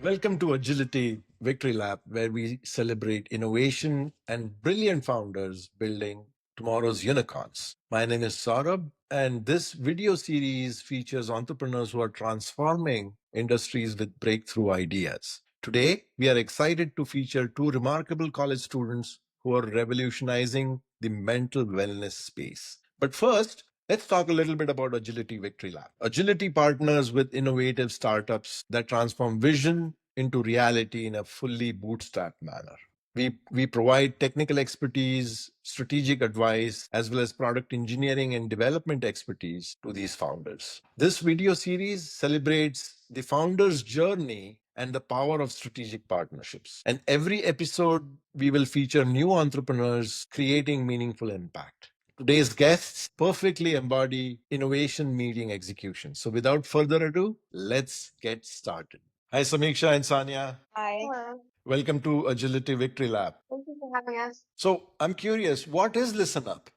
Welcome to Agility Victory Lap, where we celebrate innovation and brilliant founders building tomorrow's unicorns. My name is Saurabh, and this video series features entrepreneurs who are transforming industries with breakthrough ideas. Today, we are excited to feature two remarkable college students who are revolutionizing the mental wellness space. But first, let's talk a little bit about Agility Victory Lab. Agility partners with innovative startups that transform vision into reality in a fully bootstrapped manner. We provide technical expertise, strategic advice, as well as product engineering and development expertise to these founders. This video series celebrates the founder's journey and the power of strategic partnerships. And every episode, we will feature new entrepreneurs creating meaningful impact. Today's guests perfectly embody innovation meeting execution. So without further ado, let's get started. Hi, Samiksha and Sanya. Hi. Hello. Welcome to Agility Victory Lab. Thank you for having us. So I'm curious, what is Listen Up?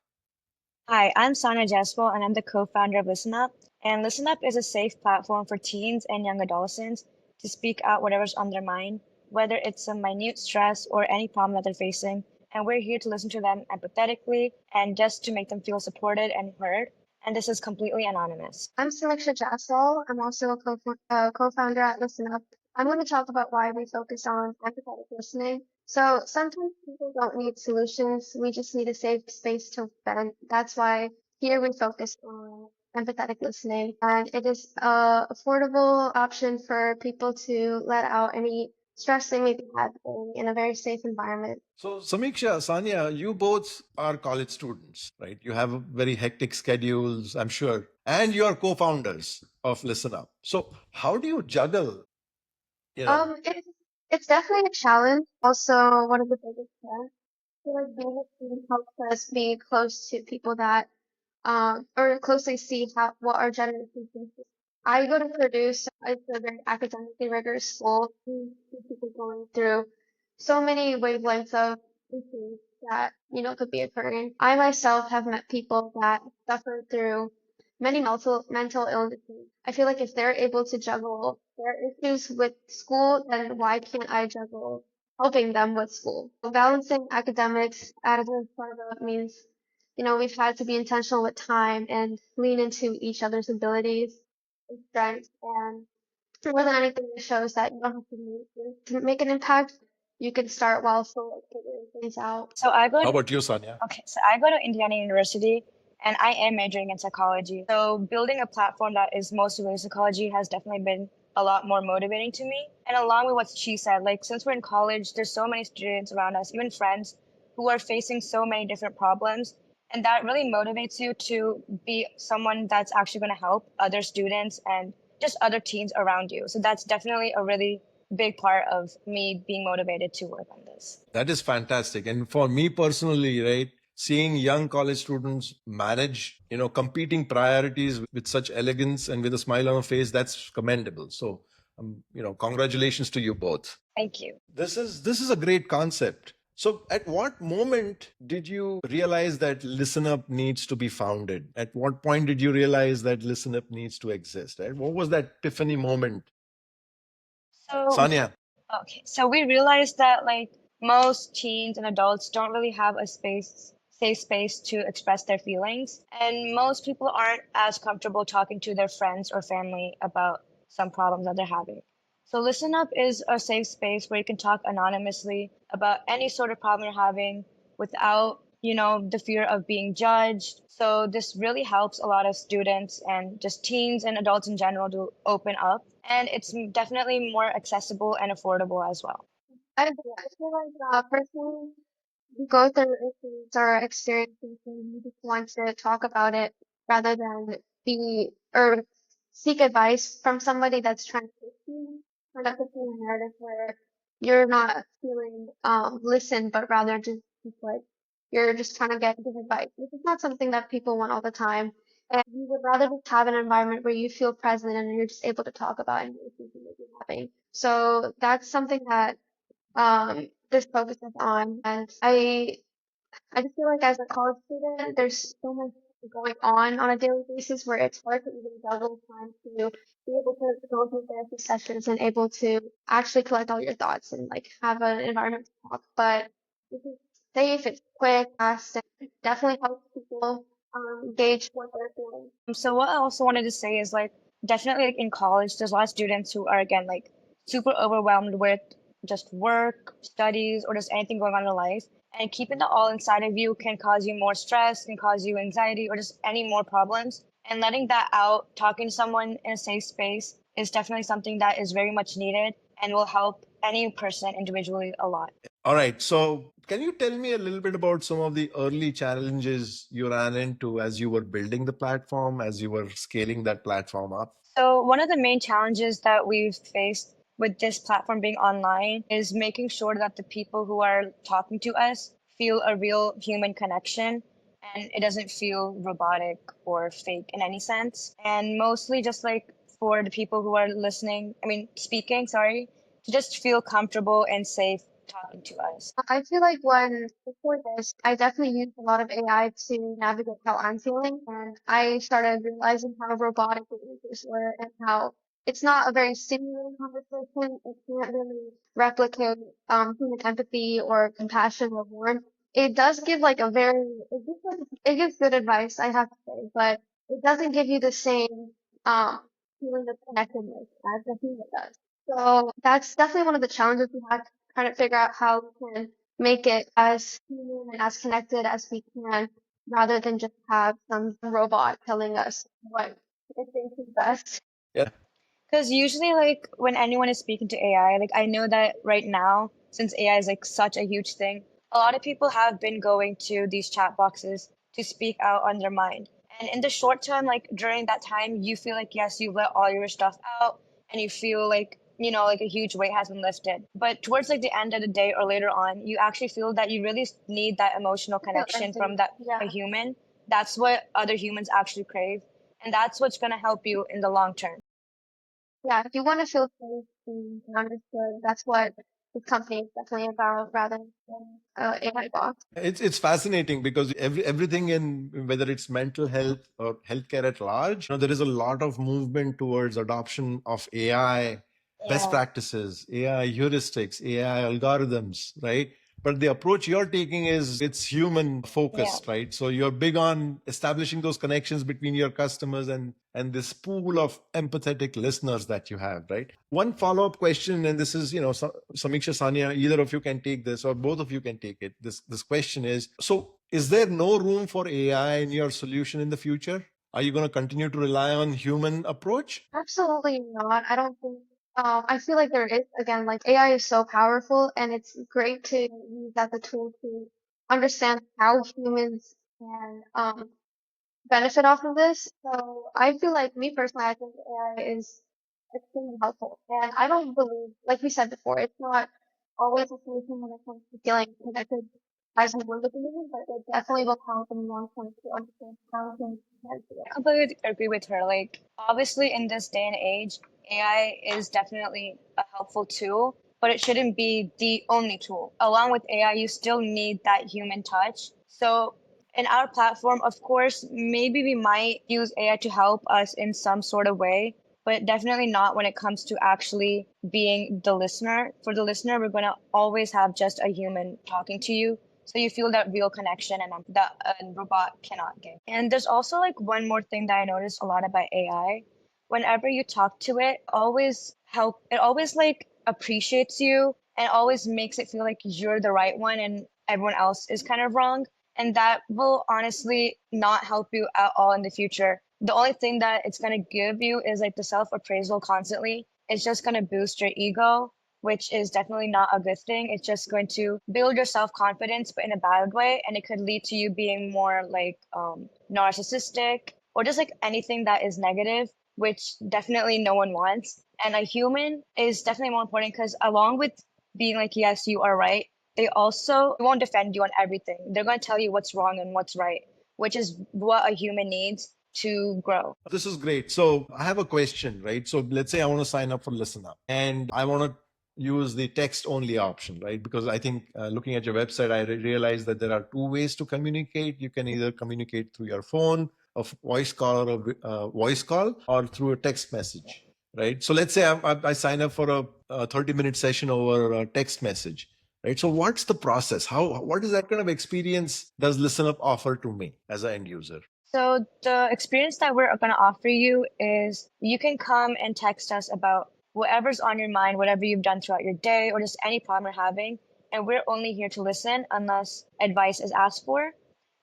Hi, I'm Sanya Jaiswal, and I'm the co-founder of Lissnup. And Lissnup is a safe platform for teens and young adolescents to speak out whatever's on their mind, whether it's a minute stress or any problem that they're facing. And we're here to listen to them empathetically and just to make them feel supported and heard. And this is completely anonymous. I'm Samiksha Jaiswal. I'm also a co-founder at Lissnup. I'm going to talk about why we focus on empathetic listening. So sometimes people don't need solutions. We just need a safe space to vent. That's why here we focus on empathetic listening. And it is a affordable option for people to let out any stress they may be having in a very safe environment. So Samiksha, Sanya, you both are college students, right? You have very hectic schedules, I'm sure, and you are co-founders of Listen Up. So how do you juggle, It's definitely a challenge. Also, one of the biggest strengths. I feel like being a student helps us be close to people that or closely see what our generation thinks. I go to Purdue, so it's a very academically rigorous school. We see people going through so many wavelengths of issues that, could be occurring. I myself have met people that suffer through many mental illnesses. I feel like if they're able to juggle their issues with school, then why can't I juggle helping them with school? So balancing academics at a startup means we've had to be intentional with time and lean into each other's abilities and strengths. And more than anything, it shows that you don't have to make an impact. You can start while still like, figuring things out. So I go How to, about you, Sanya? okay, so I go to Indiana University and I am majoring in psychology. So building a platform that is mostly related to psychology has definitely been a lot more motivating to me. And along with what she said, like since we're in college, there's so many students around us, even friends, who are facing so many different problems. And that really motivates you to be someone that's actually going to help other students and just other teens around you. So that's definitely a really big part of me being motivated to work on this. That is fantastic. And for me personally, right, seeing young college students manage, competing priorities with such elegance and with a smile on their face, that's commendable. So, congratulations to you both. Thank you. This is a great concept. So, at what moment did you realize that Listen Up needs to be founded? At what point did you realize that Listen Up needs to exist? Right? What was that epiphany moment, So Sanya? Okay, so we realized that like most teens and adults don't really have a safe space to express their feelings, and most people aren't as comfortable talking to their friends or family about some problems that they're having. So Listen Up is a safe space where you can talk anonymously about any sort of problem you're having without, the fear of being judged. So this really helps a lot of students and just teens and adults in general to open up, and it's definitely more accessible and affordable as well. I agree. I feel like personally, you go through issues or experiences and you just want to talk about it rather than be or seek advice from somebody that's trying to fix you or not put you in a narrative where you're not feeling listened, but rather just like you're just trying to give advice, which is not something that people want all the time. And you would rather just have an environment where you feel present and you're just able to talk about any issues you may be having. So that's something that this focuses on. And I just feel like as a college student, there's so much going on a daily basis where it's hard to even juggle time to be able to go through therapy sessions and able to actually collect all your thoughts and like have an environment to talk. But this is safe, it's quick, fast, and it definitely helps people gauge what they're feeling. So what I also wanted to say is like definitely like in college, there's a lot of students who are again like super overwhelmed with just work, studies, or just anything going on in life. And keeping that all inside of you can cause you more stress, can cause you anxiety, or just any more problems. And letting that out, talking to someone in a safe space is definitely something that is very much needed and will help any person individually a lot. All right. So, can you tell me a little bit about some of the early challenges you ran into as you were building the platform, as you were scaling that platform up? So one of the main challenges that we've faced with this platform being online is making sure that the people who are talking to us feel a real human connection and it doesn't feel robotic or fake in any sense. And mostly just like for the people who are speaking, sorry, to just feel comfortable and safe talking to us. I feel like when before this, I definitely used a lot of AI to navigate how I'm feeling, and I started realizing how robotic the answers were and how it's not a very stimulating conversation. It can't really replicate human empathy or compassion or warmth. It does give like it gives good advice, I have to say, but it doesn't give you the same um feeling of connectedness as a human does. So that's definitely one of the challenges we had trying to figure out how we can make it as human and as connected as we can, rather than just have some robot telling us what it thinks is best. Yeah. Because usually, like when anyone is speaking to AI, like I know that right now, since AI is like such a huge thing, a lot of people have been going to these chat boxes to speak out on their mind. And in the short term, like during that time, you feel like, yes, you let all your stuff out and you feel like, like a huge weight has been lifted. But towards like the end of the day or later on, you actually feel that you really need that emotional I feel connection empty. from that Yeah. a human. That's what other humans actually crave. And that's what's going to help you in the long term. Yeah, if you want to feel safe and understood, that's what this company is definitely about, rather than AI box. It's fascinating because everything in whether it's mental health or healthcare at large, there is a lot of movement towards adoption of AI best Yeah. practices, AI heuristics, AI algorithms, right? But the approach you're taking is it's human focused, right? So you're big on establishing those connections between your customers and this pool of empathetic listeners that you have, right? One follow-up question, and this is, Samiksha, Sanya, either of you can take this or both of you can take it. This question is, so is there no room for AI in your solution in the future? Are you going to continue to rely on human approach? Absolutely not. I don't think. I feel like there is, again, like AI is so powerful, and it's great to use as a tool to understand how humans can benefit off of this. So I feel like, me personally, I think AI is extremely helpful. And I don't believe, like we said before, it's not always a solution when it comes to feeling connected as we were with the human, but it definitely will help in the long term to understand how things can be. I completely agree with her. Like, obviously, in this day and age, AI is definitely a helpful tool, but it shouldn't be the only tool. Along with AI, you still need that human touch. So, in our platform, of course, maybe we might use AI to help us in some sort of way, but definitely not when it comes to actually being the listener. For the listener, we're going to always have just a human talking to you. So you feel that real connection and that a robot cannot give. And there's also like one more thing that I noticed a lot about AI. Whenever you talk to it, it always like appreciates you and always makes it feel like you're the right one and everyone else is kind of wrong. And that will honestly not help you at all in the future. The only thing that it's going to give you is like the self appraisal constantly. It's just going to boost your ego, which is definitely not a good thing. It's just going to build your self confidence, but in a bad way. And it could lead to you being more like narcissistic or just like anything that is negative, which definitely no one wants. And a human is definitely more important because, along with being like, yes, you are right, they also won't defend you on everything. They're going to tell you what's wrong and what's right, which is what a human needs to grow. This is great. So I have a question, right? So let's say I want to sign up for Listen Up and I want to use the text only option, right? Because I think looking at your website, I realized that there are two ways to communicate. You can either communicate through your phone, a voice call, or a voice call, or through a text message, right? So let's say I sign up for a 30-minute session over a text message, right? So what's the process? What is that kind of experience does Listen Up offer to me as an end user? So the experience that we're going to offer you is you can come and text us about whatever's on your mind, whatever you've done throughout your day, or just any problem you're having. And we're only here to listen unless advice is asked for.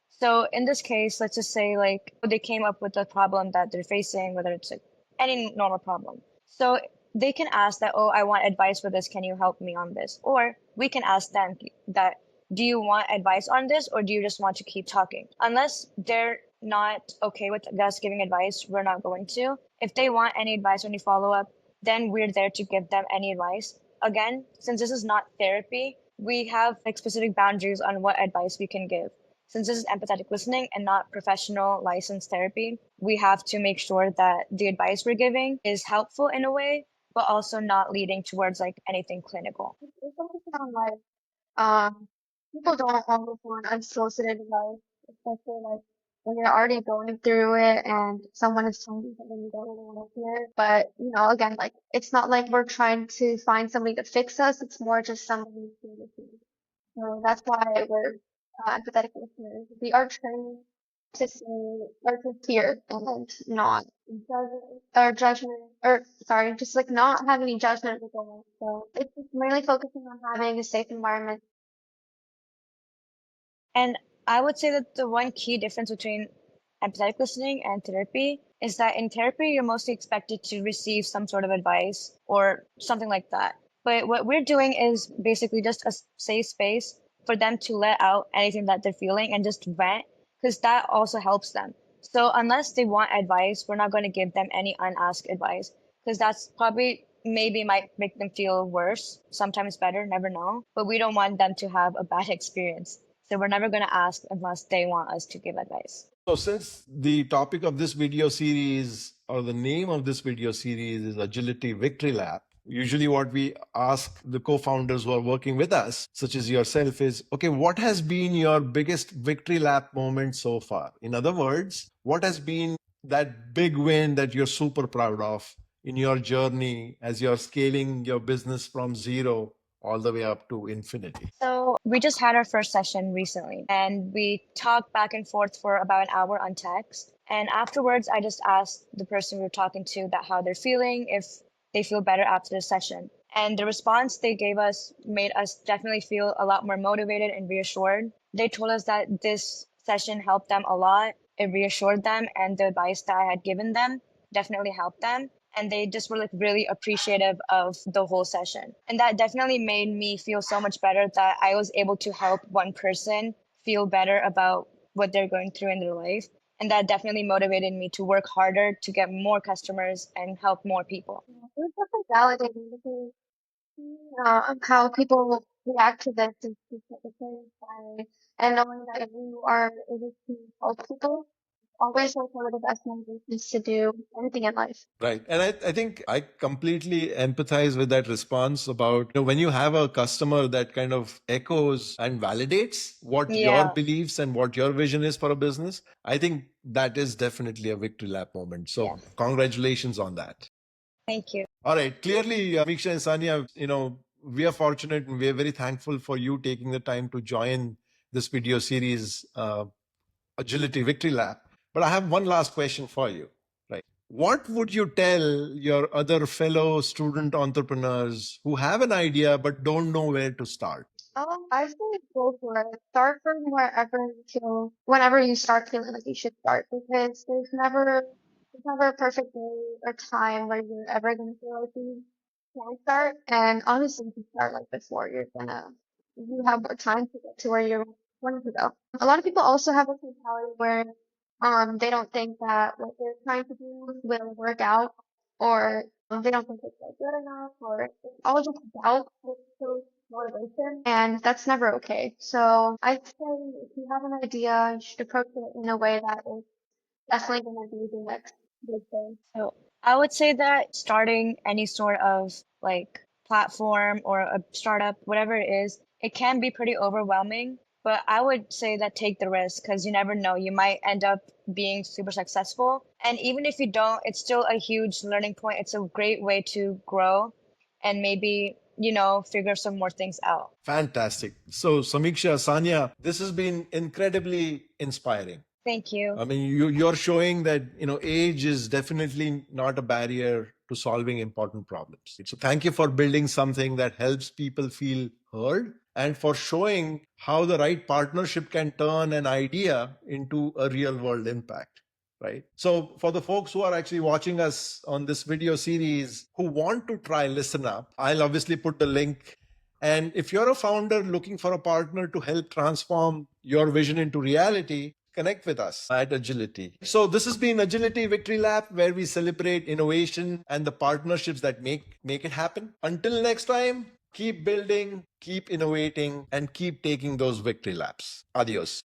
So in this case, let's just say like they came up with a problem that they're facing, whether it's like any normal problem. So they can ask that, oh, I want advice for this. Can you help me on this? Or we can ask them that, do you want advice on this, or do you just want to keep talking? Unless they're not okay with us giving advice, we're not going to. If they want any advice or any follow up, then we're there to give them any advice. Again, since this is not therapy, we have like specific boundaries on what advice we can give. Since this is empathetic listening and not professional licensed therapy, we have to make sure that the advice we're giving is helpful in a way, but also not leading towards like anything clinical. It's also kind of like, um, people don't always want unsolicited advice, especially like when you're already going through it and someone is telling you something you don't really want to hear. But, again, like, it's not like we're trying to find somebody to fix us. It's more just somebody to listen. So that's why we're empathetic listeners. We are trained to see or to hear and not judgment or sorry, just like not have any judgment with them. So it's just mainly focusing on having a safe environment. And I would say that the one key difference between empathetic listening and therapy is that in therapy, you're mostly expected to receive some sort of advice or something like that. But what we're doing is basically just a safe space for them to let out anything that they're feeling and just vent, because that also helps them. So unless they want advice, we're not going to give them any unasked advice, because that's probably maybe might make them feel worse, sometimes better, never know. But we don't want them to have a bad experience. So we're never going to ask unless they want us to give advice. So since the topic of this video series or the name of this video series is Agility Victory Lap, usually what we ask the co-founders who are working with us, such as yourself, is, okay, what has been your biggest victory lap moment so far? In other words, what has been that big win that you're super proud of in your journey as you're scaling your business from zero all the way up to infinity? So we just had our first session recently and we talked back and forth for about an hour on text. And afterwards, I just asked the person we were talking to that how they're feeling, if they feel better after the session. And the response they gave us made us definitely feel a lot more motivated and reassured. They told us that this session helped them a lot. It reassured them, and the advice that I had given them definitely helped them. And they just were like really appreciative of the whole session. And that definitely made me feel so much better that I was able to help one person feel better about what they're going through in their life. And that definitely motivated me to work harder to get more customers and help more people. It was definitely validating because how people react to this is different by and knowing that if you are able to help people, always like one of the best motivations to do anything in life. Right. And I think I completely empathize with that response about, when you have a customer that kind of echoes and validates what your Yeah. beliefs and what your vision is for a business, I think that is definitely a victory lap moment. So Yeah. congratulations on that. Thank you. All right. Clearly, Samiksha and Sanya, we are fortunate and we are very thankful for you taking the time to join this video series, Agility Victory Lap. But I have one last question for you. Right. What would you tell your other fellow student entrepreneurs who have an idea but don't know where to start? I say go for it. Start from wherever you feel, whenever you start feeling like you should start, because there's never a perfect day or time where you're ever gonna feel like you can start. And honestly, if you start like before, you have more time to get to where you're wanting to go. A lot of people also have this mentality where they don't think that what they're trying to do will work out, or they don't think it's like good enough, or it's all just doubt that shows motivation, and that's never okay. So I'd say if you have an idea, you should approach it in a way that is definitely going to be the next big thing. So I would say that starting any sort of like platform or a startup, whatever it is, it can be pretty overwhelming. But I would say that take the risk because you never know. You might end up being super successful. And even if you don't, it's still a huge learning point. It's a great way to grow and maybe, figure some more things out. Fantastic. So, Samiksha, Sanya, this has been incredibly inspiring. Thank you. I mean, you're showing that, age is definitely not a barrier to solving important problems. So thank you for building something that helps people feel heard and for showing how the right partnership can turn an idea into a real world impact. Right. So for the folks who are actually watching us on this video series who want to try Listen Up, I'll obviously put the link. And if you're a founder looking for a partner to help transform your vision into reality, connect with us at Agility. So this has been Agility Victory Lap, where we celebrate innovation and the partnerships that make it happen. Until next time, keep building, keep innovating, and keep taking those victory laps. Adios.